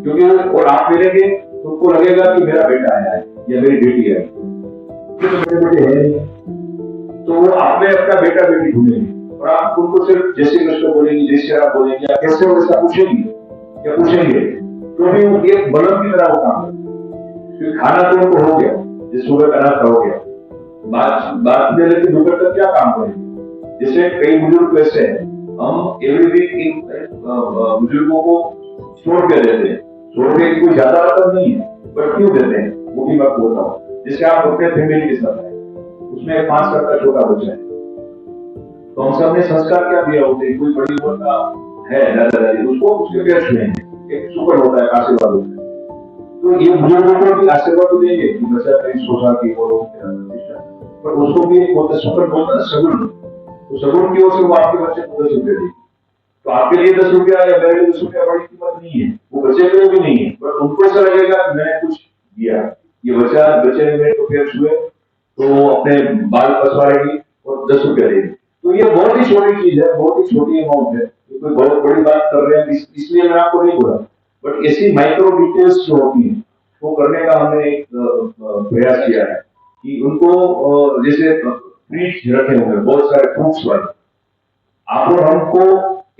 क्योंकि और आप मिलेंगे तो उनको लगेगा कि मेरा बेटा आया है या मेरी बेटी आई, तो मेरे बेटे है नहीं, तो वो आप में अपना बेटा बेटी ढूंढेंगे और आप उनको सिर्फ जय श्री कृष्ण बोलेंगे, जय श्री राम बोलेंगे या कैसे हो वैसा पूछेंगे या पूछेंगे, तो भी वो एक बलम की तरह वो काम करेंगे। क्योंकि खाना तो उनको हो गया, जिस सुबह का नाश्ता हो गया, बात में लेकिन दोपहर तक क्या काम करेंगे। जैसे कई बुजुर्ग ऐसे हैं, हम एवरी वीक इन बुजुर्गों को छोड़ के देते हैं, छोड़ के कोई ज्यादा रकम नहीं है, बट क्यों देते हैं वो भी मैं बोलता हूँ। जैसे आप अपने फैमिली के साथ हैं, उसमें 5 साल का छोटा बच्चा है, तो हम सबने संस्कार क्या दिया होते हैं, कोई बड़ी उम्र का है दादा दादी, उसको उसके पैर छुएंगे, एक शुक्र होता है, आशीर्वाद होता है। तो ये बुजुर्गों को भी आशीर्वाद तो देंगे कि बच्चा कहीं सोचा कि वो पर उसको भी एक होता है शुक्र बोलता है सगुन, तो सगुन की ओर से वो आपके बच्चे को 10 रुपये देगी। तो आपके लिए 10 रुपया या मेरे लिए 10 रुपया बड़ी कीमत नहीं है, वो बच्चे के लिए भी नहीं है, बट उनको ऐसा लगेगा कि मैंने कुछ दिया, ये बच्चे ने मेरे को पैर छुए तो अपने बाल पसवाएगी और 10 रुपया देगी। तो ये बहुत ही छोटी चीज है, बहुत ही छोटी अमाउंट है, कोई बहुत बड़ी बात कर रहे हैं इसलिए मैं आपको नहीं बोला, बट ऐसी माइक्रो डिटेल्स जो होती है वो करने का हमने एक प्रयास किया है कि उनको जैसे फ्रिज रखे हुए बहुत सारे फ्रूट्स वाले, आप और हमको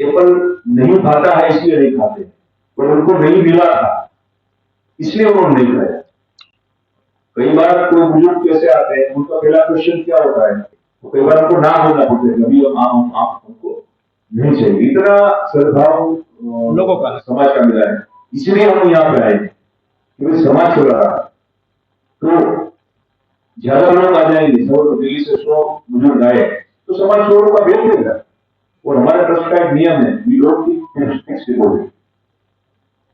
एप्पल नहीं खाता है इसलिए नहीं खाते, पर उनको नहीं मिला था इसलिए उन्होंने नहीं खाया। कई बार कोई बुजुर्ग कैसे आते हैं, उनका पहला क्वेश्चन क्या होता है, तो कई बार उनको ना बोलना पड़ता है, अभी आप हमको नहीं चाहिए। इतना सद्भाव लोगों का समाज का मिला है, इसलिए हम यहाँ पे आए क्योंकि समाज चल रहा है। तो ज्यादा लोग आ जाएंगे, 100 दिल्ली से 100 बुजुर्ग आए तो समाज 100 का भेज देगा। और हमारे ट्रस्ट का एक नियम है, we don't keep fixed deposit,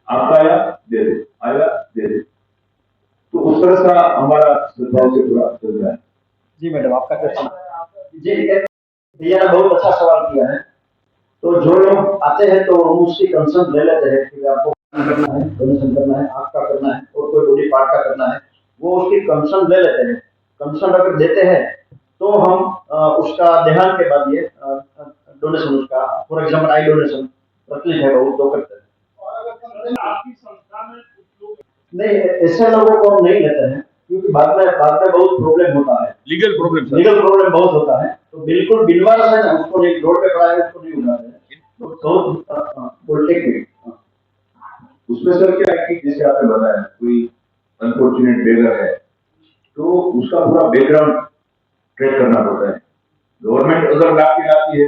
आपका आया दे दे, आया दे दे, तो उस तरह का हमारा सद्भाव से पूरा चल रहा है। जी मैडम, आपका क्वेश्चन। जी भैया ने बहुत अच्छा सवाल किया है। तो जो लोग आते हैं तो हम उसकी कंसर्न ले लेते हैं कि आपको करना है, डोनेशन करना है, आँख का करना है और कोई बॉडी पार्ट का करना है, वो उसकी कंसर्न ले लेते हैं। कंसर्न अगर देते हैं तो हम उसका देहांत के बाद ये डोनेशन उसका, फॉर एग्जाम्पल आई डोनेशन तकलीफ है बहुत तो करते हैं। नहीं, ऐसे लोगों को हम नहीं लेते हैं क्योंकि बाद में बहुत प्रॉब्लम होता है, लीगल प्रॉब्लम बहुत होता है। तो बिल्कुल बिनवास है ना, उसको नहीं रोड पे पड़ा है उसको नहीं उठाते हैं, तो बोलते कि उसमें सर क्या है कि जैसे आपने बताया कोई अनफॉर्चुनेट बेगर है तो उसका पूरा बैकग्राउंड ट्रेक करना पड़ता है। गवर्नमेंट अगर लाती है,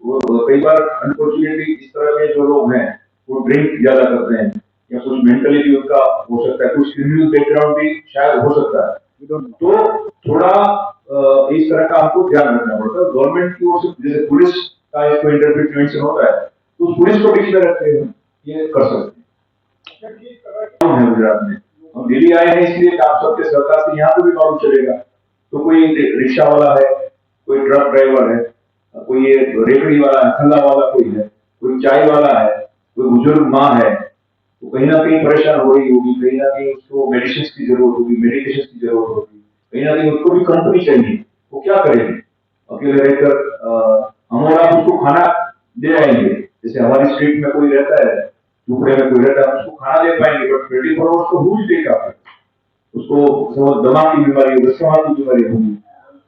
वो कई बार अनफॉर्चुनेटली इस तरह के जो लोग हैं वो ड्रिंक ज्यादा करते हैं या कुछ मेंटली भी उनका हो सकता है, कुछ क्रिमिनल बैकग्राउंड भी शायद हो सकता है, तो थोड़ा इस तरह का आपको ध्यान रखना पड़ता है। गवर्नमेंट की ओर से जैसे पुलिस का एक इंटरवेंशन होता है तो उस पुलिस को भी कितना रखते हैं ये कर सकते हैं। गुजरात में हम दिल्ली आए हैं इसलिए आप सबके सरकार से यहाँ पे भी मालूम चलेगा, तो कोई रिक्शा वाला है, कोई ट्रक ड्राइवर है, कोई ये रेकड़ी वाला है, ठंडा वाला कोई है, कोई चाय वाला है, कोई बुजुर्ग माँ है, तो कहीं ना कहीं परेशान हो रही होगी, कहीं ना कहीं उसको मेडिसिन की जरूरत होगी, मेडिकेशन की जरूरत होगी, कहीं ना कहीं उसको भी कंपनी चाहिए, वो क्या करेंगे अकेले रहकर। हम और आप उसको खाना दे आएंगे, जैसे हमारी स्ट्रीट में कोई रहता है, झुपड़े में कोई रहता है, उसको खाना दे पाएंगे, बट 24 आवर्स को भूल देगा, उसको दिमाग की बीमारी होगी, दमा की बीमारी होगी,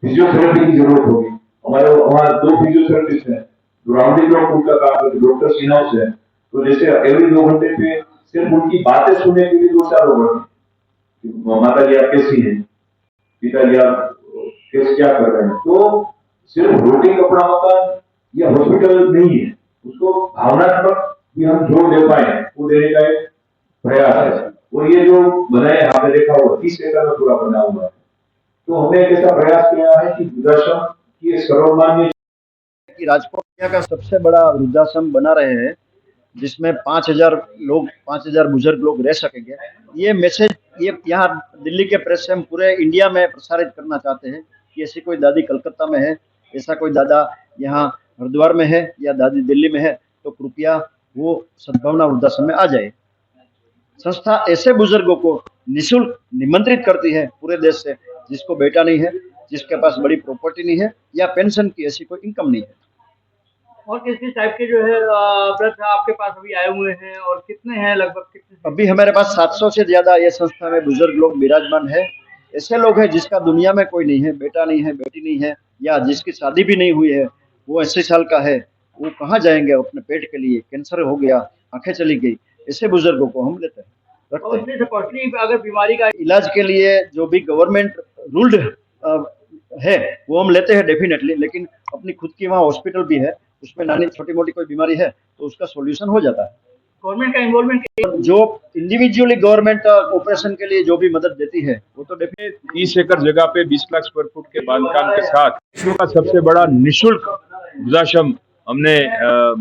फिजियोथेरेपी की जरूरत होगी। हमारे 2 फिजियोथेरेपिस्ट हैं, राउंडिंग क्लॉक उनका काम है, डॉक्टर इन हाउस है, तो जैसे एवरी 2 घंटे पे सिर्फ उनकी बातें सुनने के लिए 2-4 लोग हैं, माता जी आप कैसी हैं, पिताजी आप कैसे क्या कर रहे हैं। तो सिर्फ रोटी कपड़ा मकान या हॉस्पिटल नहीं है, उसको भावनात्मक भी हम जोड़ दे पाए वो देने का एक प्रयास है। और ये जो बनाए आपने देखा होगा 30 एकड़ में पूरा बना हुआ है, तो हमने एक ऐसा प्रयास किया है कि वृद्धाश्रम की सर्वमान्य राजकोट का सबसे बड़ा वृद्धाश्रम बना रहे हैं जिसमें 5,000 बुजुर्ग लोग रह सकेंगे। ये मैसेज ये यहाँ दिल्ली के प्रेस से हम पूरे इंडिया में प्रसारित करना चाहते हैं कि ऐसी कोई दादी कलकत्ता में है, ऐसा कोई दादा यहाँ हरिद्वार में है या दादी दिल्ली में है, तो कृपया वो सद्भावना वृद्धाश्रम में आ जाए। संस्था ऐसे बुजुर्गों को निःशुल्क निमंत्रित करती है पूरे देश से, जिसको बेटा नहीं है, जिसके पास बड़ी प्रॉपर्टी नहीं है या पेंशन की ऐसी कोई इनकम नहीं है। और किस किस टाइप के जो है व्रत आपके पास अभी आए हुए हैं और कितने हैं, लगभग कितने? अभी हमारे पास 700 से ज्यादा ये संस्था में बुजुर्ग लोग विराजमान है। ऐसे लोग हैं जिसका दुनिया में कोई नहीं है, बेटा नहीं है, बेटी नहीं है, या जिसकी शादी भी नहीं हुई है, वो 80 साल का है, वो कहाँ जाएंगे अपने पेट के लिए? कैंसर हो गया, आंखें चली गई, ऐसे बुजुर्गों को हम लेते हैं, रखते और हैं। इतने से कॉस्टली अगर बीमारी का इलाज के लिए जो भी गवर्नमेंट रूल्ड है वो हम लेते हैं डेफिनेटली, लेकिन अपनी खुद की वहाँ हॉस्पिटल भी है, उसमें नानी छोटी मोटी कोई बीमारी है तो उसका सॉल्यूशन हो जाता है। गवर्नमेंट का इन्वॉल्वमेंट जो इंडिविजुअली गवर्नमेंट ऑपरेशन के लिए जो भी मदद देती है वो तो डेफिनेटली 30 एकड़ जगह पे 20 लाख स्क्वायर फुट के बांधकाम के साथ विश्व का सबसे बड़ा निशुल्क वृद्धाश्रम हमने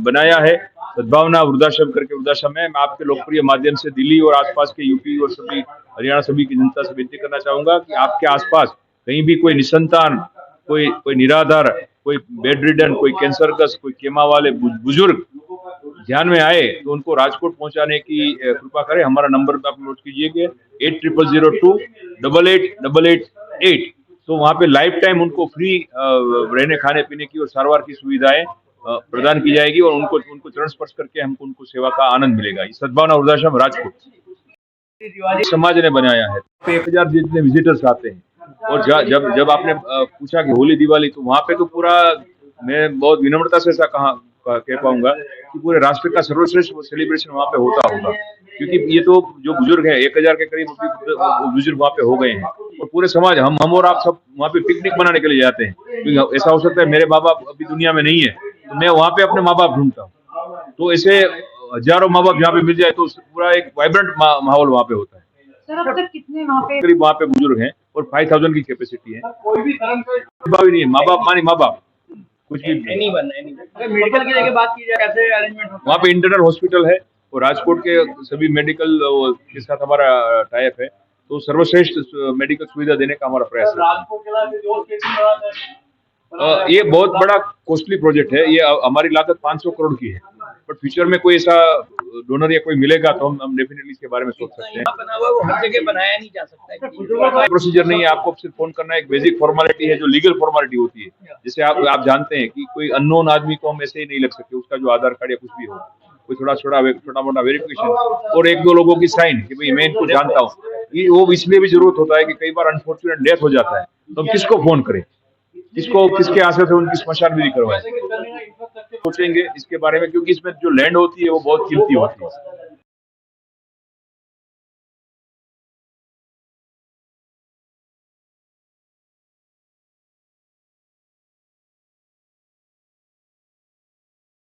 बनाया है। सद्भावना वृद्धाश्रम करके वृद्धाश्रम है। मैं आपके लोकप्रिय माध्यम से दिल्ली और आसपास के यूपी और सभी हरियाणा सभी की जनता से विनती करना चाहूंगा कि आपके आसपास कहीं भी कोई निसंतान, कोई निराधार, कोई बेड रिडन, कोई कैंसरग्रस्त, कोई केमा वाले बुजुर्ग ध्यान में आए तो उनको राजकोट पहुंचाने की कृपा करें। हमारा नंबर आप नोट कीजिएगा 8002888888। तो वहाँ पे लाइफ टाइम उनको फ्री रहने खाने पीने की और सारवार की सुविधाएं प्रदान की जाएगी और उनको चरण स्पर्श करके हमको उनको सेवा का आनंद मिलेगा। ये सद्भावना वृद्धाश्रम राजकोट समाज ने बनाया है। 1000 जितने विजिटर्स आते हैं और जब आपने पूछा कि होली दिवाली, तो वहाँ पे तो पूरा, मैं बहुत विनम्रता से ऐसा कह पाऊंगा कि पूरे राष्ट्र का सर्वश्रेष्ठ सेलिब्रेशन वहाँ पे होता होगा, क्योंकि ये तो जो बुजुर्ग है 1000 के करीब बुजुर्ग वहाँ पे हो गए हैं और पूरे समाज हम और आप सब वहाँ पे पिकनिक मनाने के लिए जाते हैं। क्योंकि ऐसा हो सकता है मेरे माँ बाप अभी दुनिया में नहीं है तो मैं वहाँ पे अपने माँ बाप ढूंढता हूँ, तो ऐसे हजारों माँ बाप जहाँ पे मिल जाए तो पूरा एक वाइब्रेंट माहौल वहाँ पे होता है। सर अब तक कितने वहाँ पे करीब वहाँ पे बुजुर्ग हैं और 5000 की कैपेसिटी है। कोई भी धर्म का नहीं है, माँ बाप मानी माँ बाप कुछ भी नहीं। अगर मेडिकल की जगह बात की जाए कैसे अरेंजमेंट होता वहाँ पे इंटरनल हॉस्पिटल है और राजकोट के सभी मेडिकल के साथ हमारा टाइप है, तो सर्वश्रेष्ठ मेडिकल सुविधा देने का हमारा प्रयास है? है। राजकोट के अलावा जो केस ये बहुत बड़ा कॉस्टली प्रोजेक्ट है। ये हमारी लागत 500 करोड़ की है, बट फ्यूचर में कोई ऐसा डोनर या कोई मिलेगा तो हम डेफिनेटली इसके बारे में सोच सकते हैं। बना हुआ वो हर जगह बनाया नहीं जा सकता। प्रोसीजर नहीं है, आपको सिर्फ फोन करना है। एक बेसिक फॉर्मेलिटी है जो लीगल फॉर्मेलिटी होती है, जिसे आप जानते हैं कि कोई अननोन आदमी को हम ऐसे ही नहीं लग सकते, उसका जो आधार कार्ड या कुछ भी हो, कोई छोटा मोटा वेरिफिकेशन और एक दो लोगों की साइन कि भाई मैं इनको जानता हूँ। ये वो इसलिए भी जरूरत होता है कि कई बार अनफॉर्चुनेट डेथ हो जाता है तो हम किसको फोन करें, किसके आशा से उनकी स्मशान विधि करवाएं। सोचेंगे इसके बारे में, क्योंकि इसमें जो लैंड होती है वो बहुत कीमती होती है।